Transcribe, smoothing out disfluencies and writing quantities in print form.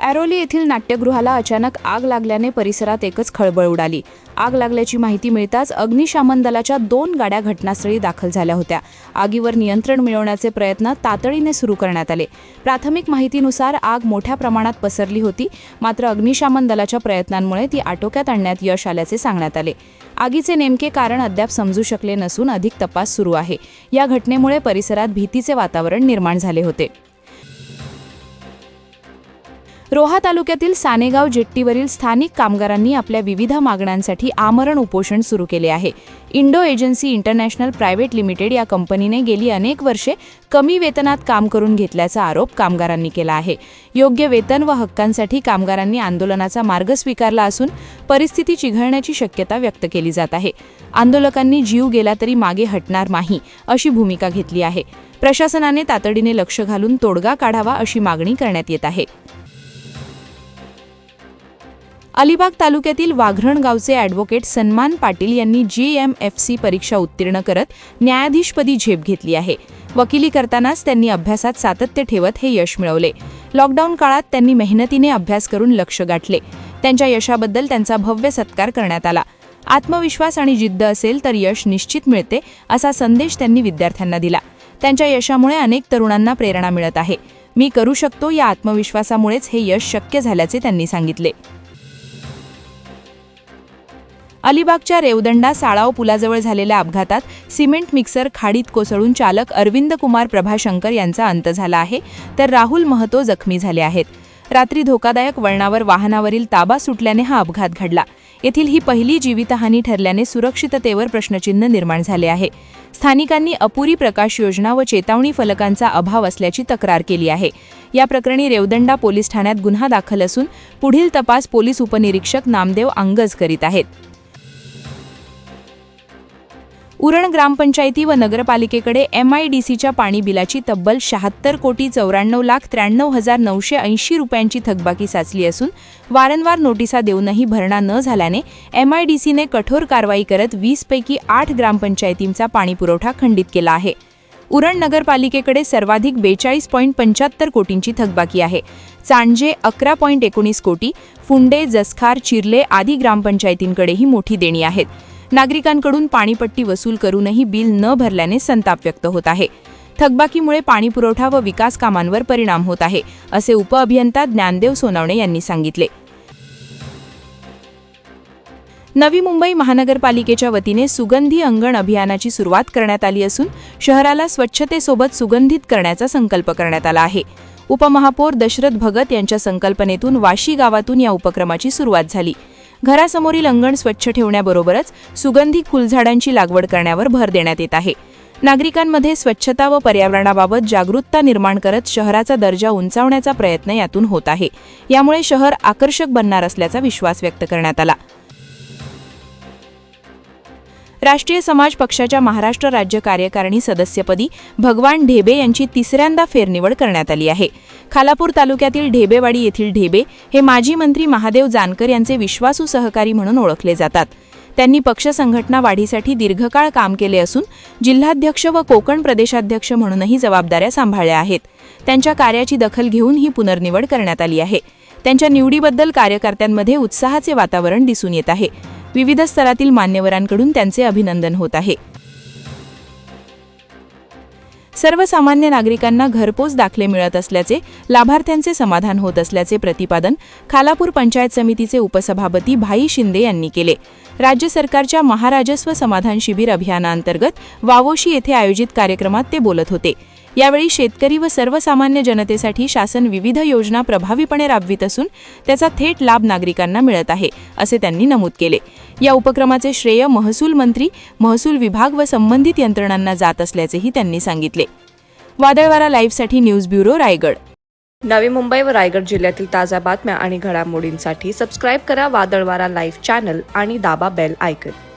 ऐरोली येथील नाट्यगृहाला अचानक आग लागल्याने परिसरात एकच खळबळ उडाली। आग लागल्याची माहिती मिळताच अग्निशमन दलाच्या 2 गाड्या घटनास्थळी दाखल झाल्या होत्या। आगीवर नियंत्रण मिळवण्याचे प्रयत्न तातडीने सुरू करण्यात आले। प्राथमिक माहितीनुसार आग मोठ्या प्रमाणात पसरली होती, मात्र अग्निशमन दलाच्या प्रयत्नांमुळे ती आटोक्यात आणण्यात यश आल्याचे सांगण्यात आले। आगीचे नेमके कारण अद्याप समजू शकले नसून अधिक तपास सुरू आहे। या घटनेमुळे परिसरात भीतीचे वातावरण निर्माण झाले होते। रोहा तालुक्यातील सानेगाव जेट्टीवरील स्थानिक कामगारांनी आपल्या विविध मागण्यांसाठी आमरण उपोषण सुरू केले आहे। Indo agency international private limited या कंपनीने गेली अनेक वर्षे कमी वेतनात काम करून घेतल्याचा आरोप कामगारांनी केला आहे। योग्य वेतन व हक्कांसाठी कामगारांनी आंदोलनाचा मार्ग स्वीकारला असून परिस्थिती चिघळण्याची शक्यता व्यक्त केली जात आहे। आंदोलकांनी जीव गेला तरी मागे हटणार नाही अशी भूमिका घेतली आहे। प्रशासनाने तातडीने लक्ष घालून तोडगा काढावा अशी मागणी करण्यात येत आहे। अलिबाग तालुक्यातील वाघरण गावचे ॲडव्होकेट सन्मान पाटील यांनी GMFC परीक्षा उत्तीर्ण करत न्यायाधीशपदी झेप घेतली आहे। वकिली करतानाच त्यांनी अभ्यासात सातत्य ठेवत हे यश मिळवले। लॉकडाऊन काळात त्यांनी मेहनतीने अभ्यास करून लक्ष्य गाठले। त्यांच्या यशाबद्दल त्यांचा भव्य सत्कार करण्यात आला। आत्मविश्वास आणि जिद्द असेल तर यश निश्चित मिळते असा संदेश त्यांनी विद्यार्थ्यांना दिला। त्यांच्या यशामुळे अनेक तरुणांना प्रेरणा मिळत आहे। मी करू शकतो या आत्मविश्वासामुळेच हे यश शक्य झाल्याचे त्यांनी सांगितले। अलिबागच्या रेवदंडा साळाव पुलाजवळ झालेल्या अपघातात सिमेंट मिक्सर खाडीत कोसळून चालक अरविंद कुमार प्रभाशंकर यांचा अंत झाला आहे, तर राहुल महतो जखमी झाले आहेत। रात्री धोकादायक वळणावर वाहनावरील ताबा सुटल्याने हा अपघात घडला। येथील ही पहिली जीवितहानी ठरल्याने सुरक्षिततेवर प्रश्नचिन्ह निर्माण झाले आहे। स्थानिकांनी अपुरी प्रकाश योजना व चेतावणी फलकांचा अभाव असल्याची तक्रार केली आहे। या प्रकरणी रेवदंडा पोलीस ठाण्यात गुन्हा दाखल असून पुढील तपास पोलीस उपनिरीक्षक नामदेव अंगज करीत आहेत। उरण ग्रामपंचायती व नगरपालिकेकडे MIDCच्या पाणी बिलाची तब्बल 76,94,93,980 रुपयांची थकबाकी साचली असून वारंवार नोटिसा देऊनही भरणा न झाल्याने MIDCने कठोर कारवाई करत 20 पैकी 8 ग्रामपंचायतींचा पाणीपुरवठा खंडित केला आहे। उरण नगरपालिकेकडे सर्वाधिक 42.75 कोटींची थकबाकी आहे। चांडजे 11.19 कोटी, फुंडे, जसखार, चिर्ले आदी ग्रामपंचायतींकडेही मोठी देणी आहेत। नागरिकांकडून पाणीपट्टी वसूल करूनही बिल न भरल्याने संताप व्यक्त होत आहे। थकबाकीमुळे पाणीपुरवठा व विकास कामांवर परिणाम होत आहे, असे उपअभियंता ज्ञानदेव सोनवणे यांनी सांगितले। नवी मुंबई महानगरपालिकेच्या वतीने सुगंधी अंगण अभियानाची सुरुवात करण्यात आली असून शहराला स्वच्छतेसोबत सुगंधित करण्याचा संकल्प करण्यात आला आहे। उपमहापौर दशरथ भगत यांच्या संकल्पनेतून वाशी गावातून या उपक्रमाची सुरुवात झाली। घरासमोरील अंगण स्वच्छ ठेवण्याबरोबरच सुगंधी फुलझाडांची लागवड करण्यावर भर देण्यात येत आहे। नागरिकांमध्ये स्वच्छता व पर्यावरणाबाबत जागरूकता निर्माण करत शहराचा दर्जा उंचावण्याचा प्रयत्न यातून होत आहे। यामुळे शहर आकर्षक बनणार असल्याचा विश्वास व्यक्त करण्यात आला। राष्ट्रीय समाज पक्षाच्या महाराष्ट्र राज्य कार्यकारिणी सदस्यपदी भगवान ढेबे यांची तिसऱ्यांदा फेरनिवड करण्यात आली आहे। खालापूर तालुक्यातील ढेबेवाडी येथील ढेबे हे माजी मंत्री महादेव जानकर यांचे विश्वासू सहकारी म्हणून ओळखले जातात। त्यांनी पक्ष संघटना वाढीसाठी दीर्घकाळ काम केले असून जिल्हाध्यक्ष व कोकण प्रदेशाध्यक्ष म्हणूनही जबाबदाऱ्या सांभाळल्या आहेत। त्यांच्या कार्याची दखल घेऊन ही पुनर्निवड करण्यात आली आहे। त्यांच्या निवडीबद्दल कार्यकर्त्यांमध्ये उत्साहाचे वातावरण दिसून येत आहे। विविध स्तरातील मान्यवरांकडून त्यांचे अभिनंदन होत आहे। सर्वसामान्य नागरिकांना घरपोच दाखले मिळत असल्याचे, लाभार्थ्यांचे समाधान होत असल्याचे प्रतिपादन खालापूर पंचायत समितीचे उपसभापती भाई शिंदे यांनी केले। राज्य सरकारच्या महाराजस्व समाधान शिबिर अभियानांतर्गत वावोशी येथे आयोजित कार्यक्रमात ते बोलत होते। यावेळी शेतकरी व सर्वसामान्य जनतेसाठी शासन विविध योजना प्रभावीपणे राबवित असून त्याचा थेट लाभ नागरिकांना मिळत आहे, असे त्यांनी नमूद केले। या उपक्रमाचे श्रेय महसूल मंत्री, महसूल विभाग व संबंधित यंत्रणांना जात असल्याचेही त्यांनी सांगितले। वादळवारा लाईव्हसाठी न्यूज ब्युरो, रायगड। नवी मुंबई व रायगड जिल्ह्यातील ताज्या बातम्या आणि घडामोडींसाठी सबस्क्राईब करा वादळवारा लाईव्ह चॅनल आणि दाबा बेल आयकॉन।